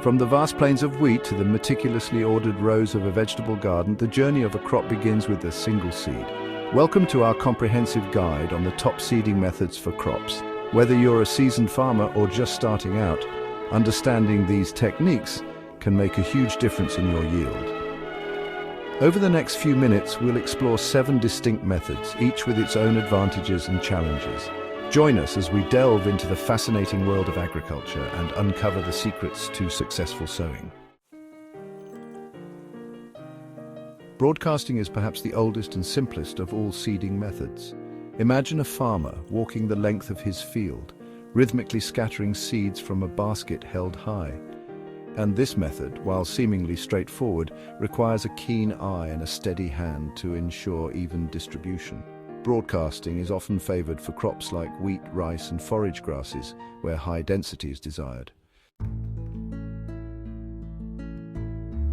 From the vast plains of wheat to the meticulously ordered rows of a vegetable garden, the journey of a crop begins with a single seed. Welcome to our comprehensive guide on the top seeding methods for crops. Whether you're a seasoned farmer or just starting out, understanding these techniques can make a huge difference in your yield. Over the next few minutes, we'll explore 7 distinct methods, each with its own advantages and challenges. Join us as we delve into the fascinating world of agriculture and uncover the secrets to successful sowing. Broadcasting is perhaps the oldest and simplest of all seeding methods. Imagine a farmer walking the length of his field, rhythmically scattering seeds from a basket held high. And this method, while seemingly straightforward, requires a keen eye and a steady hand to ensure even distribution. Broadcasting is often favored for crops like wheat, rice, and forage grasses, where high density is desired.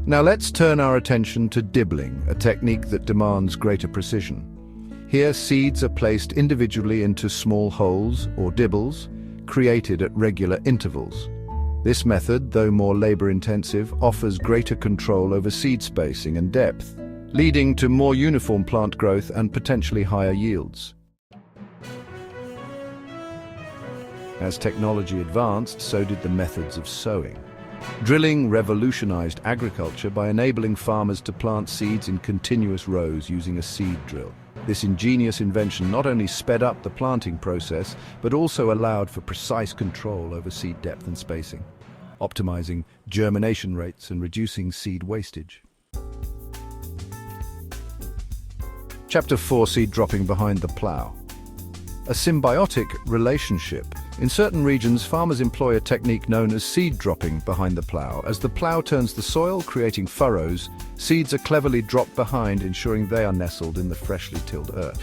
Now let's turn our attention to dibbling, a technique that demands greater precision. Here, seeds are placed individually into small holes, or dibbles, created at regular intervals. This method, though more labor-intensive, offers greater control over seed spacing and depth, leading to more uniform plant growth and potentially higher yields. As technology advanced, so did the methods of sowing. Drilling revolutionized agriculture by enabling farmers to plant seeds in continuous rows using a seed drill. This ingenious invention not only sped up the planting process, but also allowed for precise control over seed depth and spacing, optimizing germination rates and reducing seed wastage. Chapter 4: Seed dropping behind the plow. A symbiotic relationship. In certain regions, farmers employ a technique known as seed dropping behind the plow. As the plow turns the soil, creating furrows, seeds are cleverly dropped behind, ensuring they are nestled in the freshly tilled earth.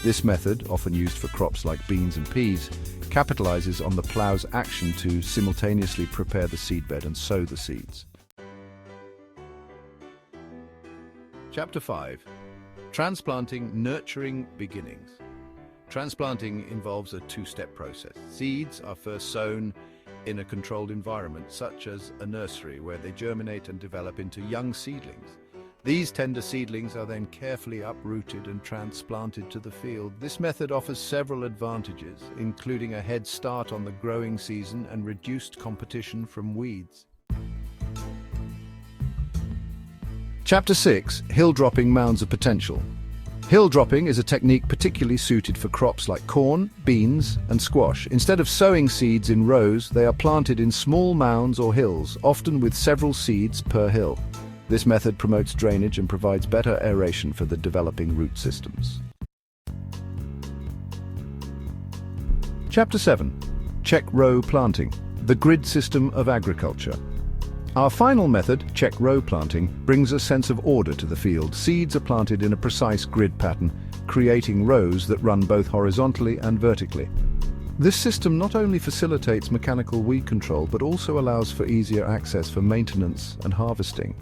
This method, often used for crops like beans and peas, capitalizes on the plow's action to simultaneously prepare the seedbed and sow the seeds. Chapter 5: Transplanting, nurturing beginnings. Transplanting involves a 2-step process. Seeds are first sown in a controlled environment, such as a nursery, where they germinate and develop into young seedlings. These tender seedlings are then carefully uprooted and transplanted to the field. This method offers several advantages, including a head start on the growing season and reduced competition from weeds. Chapter 6: Hill dropping, Mounds of Potential. Hill dropping is a technique particularly suited for crops like corn, beans, and squash. Instead of sowing seeds in rows, they are planted in small mounds or hills, often with several seeds per hill. This method promotes drainage and provides better aeration for the developing root systems. Chapter 7: Check row planting, the grid system of agriculture. Our final method, check row planting, brings a sense of order to the field. Seeds are planted in a precise grid pattern, creating rows that run both horizontally and vertically. This system not only facilitates mechanical weed control, but also allows for easier access for maintenance and harvesting.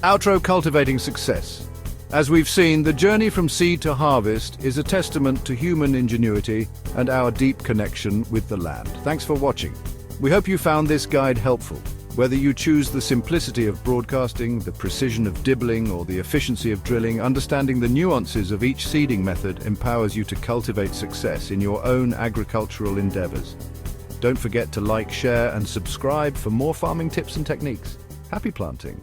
Outro: Cultivating Success. As we've seen, the journey from seed to harvest is a testament to human ingenuity and our deep connection with the land. Thanks for watching. We hope you found this guide helpful. Whether you choose the simplicity of broadcasting, the precision of dibbling, or the efficiency of drilling, understanding the nuances of each seeding method empowers you to cultivate success in your own agricultural endeavors. Don't forget to like, share, and subscribe for more farming tips and techniques. Happy planting!